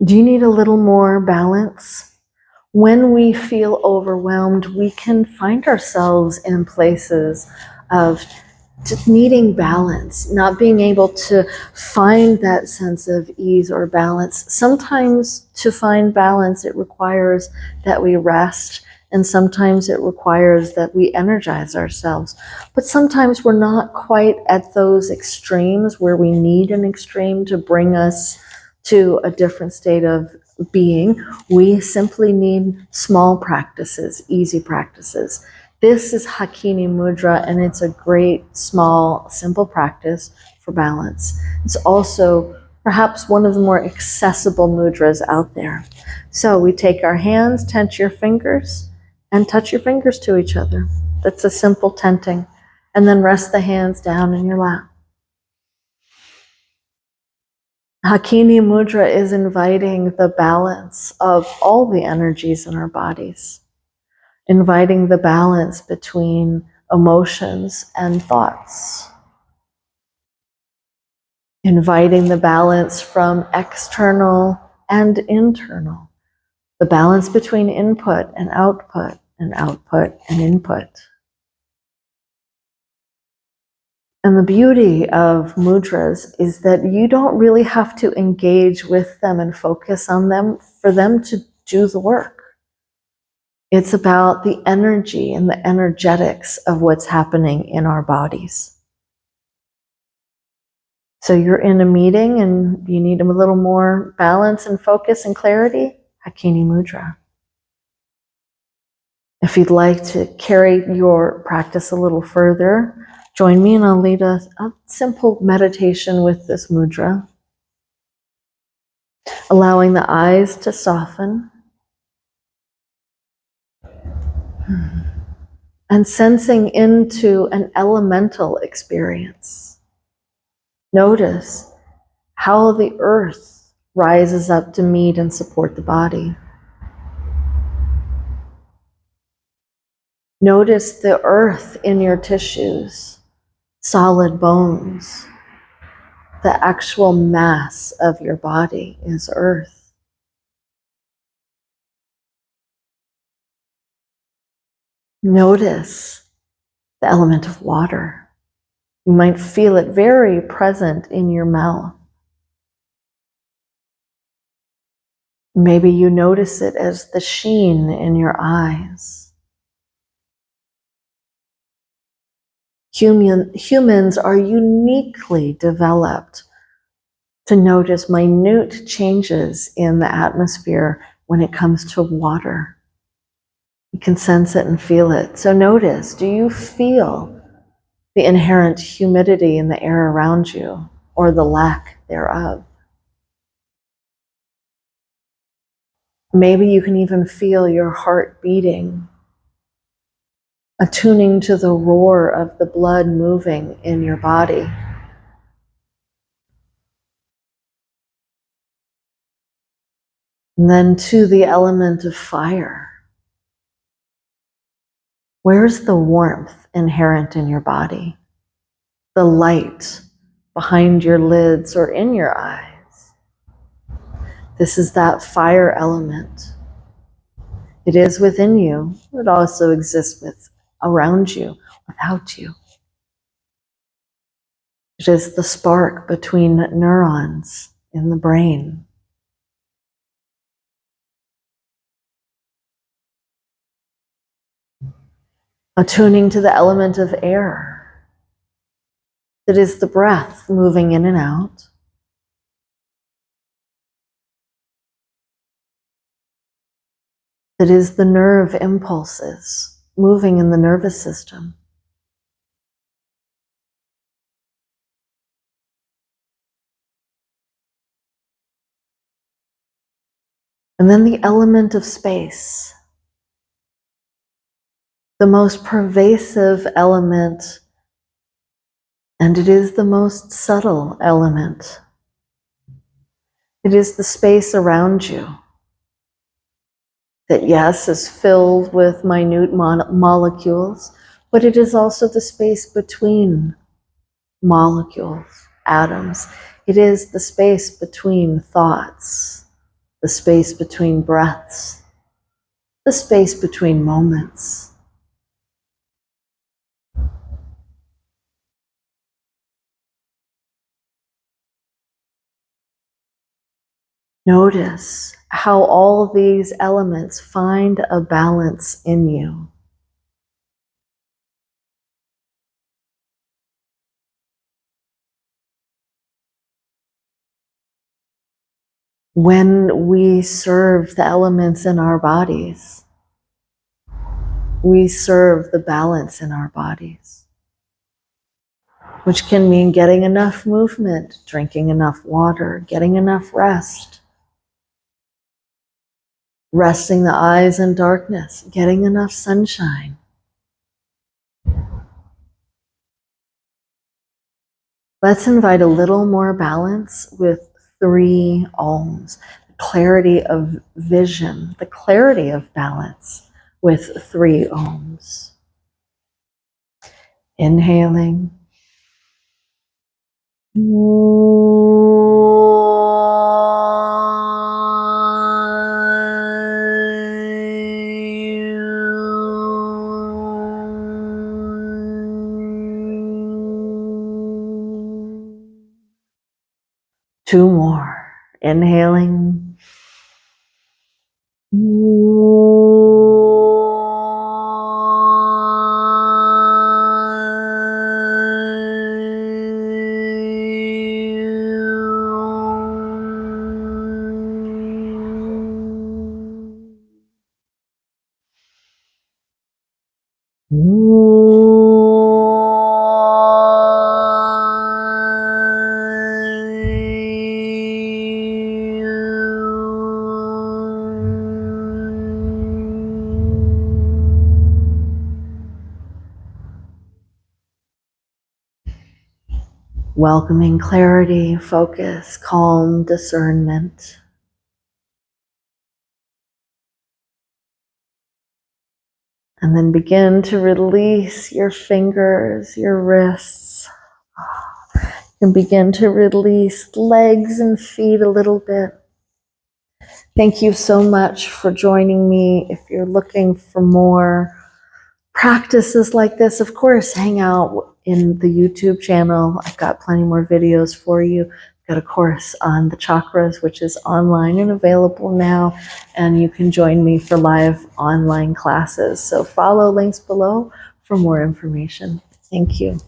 Do you need a little more balance? When we feel overwhelmed, we can find ourselves in places of just needing balance, not being able to find that sense of ease or balance. Sometimes to find balance, it requires that we rest, and sometimes it requires that we energize ourselves. But sometimes we're not quite at those extremes where we need an extreme to bring us to a different state of being. We simply need small practices, easy practices. This is Hakini Mudra, and it's a great, small, simple practice for balance. It's also perhaps one of the more accessible mudras out there. So we take our hands, tense your fingers, and touch your fingers to each other. That's a simple tenting. And then rest the hands down in your lap. Hakini Mudra is inviting the balance of all the energies in our bodies, inviting the balance between emotions and thoughts, inviting the balance from external and internal, the balance between input and output and output and input. And the beauty of mudras is that you don't really have to engage with them and focus on them for them to do the work. It's about the energy and the energetics of what's happening in our bodies. So you're in a meeting and you need a little more balance and focus and clarity, Hakini Mudra. If you'd like to carry your practice a little further, join me and I'll lead a simple meditation with this mudra, allowing the eyes to soften and sensing into an elemental experience. Notice how the earth rises up to meet and support the body. Notice the earth in your tissues, solid bones. The actual mass of your body is earth. Notice the element of water. You might feel it very present in your mouth. Maybe you notice it as the sheen in your eyes. Humans are uniquely developed to notice minute changes in the atmosphere when it comes to water. You can sense it and feel it. So notice, do you feel the inherent humidity in the air around you or the lack thereof? Maybe you can even feel your heart beating, attuning to the roar of the blood moving in your body. And then to the element of fire. Where's the warmth inherent in your body? The light behind your lids or in your eyes. This is that fire element. It is within you. It also exists around you, without you. It is the spark between neurons in the brain. Attuning to the element of air. That is the breath moving in and out. That is the nerve impulses moving in the nervous system. And then the element of space. The most pervasive element, and it is the most subtle element. It is the space around you that, yes, is filled with minute molecules, but it is also the space between molecules, atoms. It is the space between thoughts. the space between breaths, the space between moments. Notice how all these elements find a balance in you. When we serve the elements in our bodies, we serve the balance in our bodies, which can mean getting enough movement, drinking enough water, getting enough rest, resting the eyes in darkness, getting enough sunshine. Let's invite a little more balance with 3 Oms. Clarity of vision, the clarity of balance with 3 Oms. Inhaling. Two more. Inhaling. Welcoming clarity, focus, calm, discernment. And then begin to release your fingers, your wrists. And begin to release legs and feet a little bit. Thank you so much for joining me. If you're looking for more practices like this, of course, hang out in the YouTube channel. I've got plenty more videos for you. I've got a course on the chakras, which is online and available now, and you can join me for live online classes. So follow links below for more information. Thank you.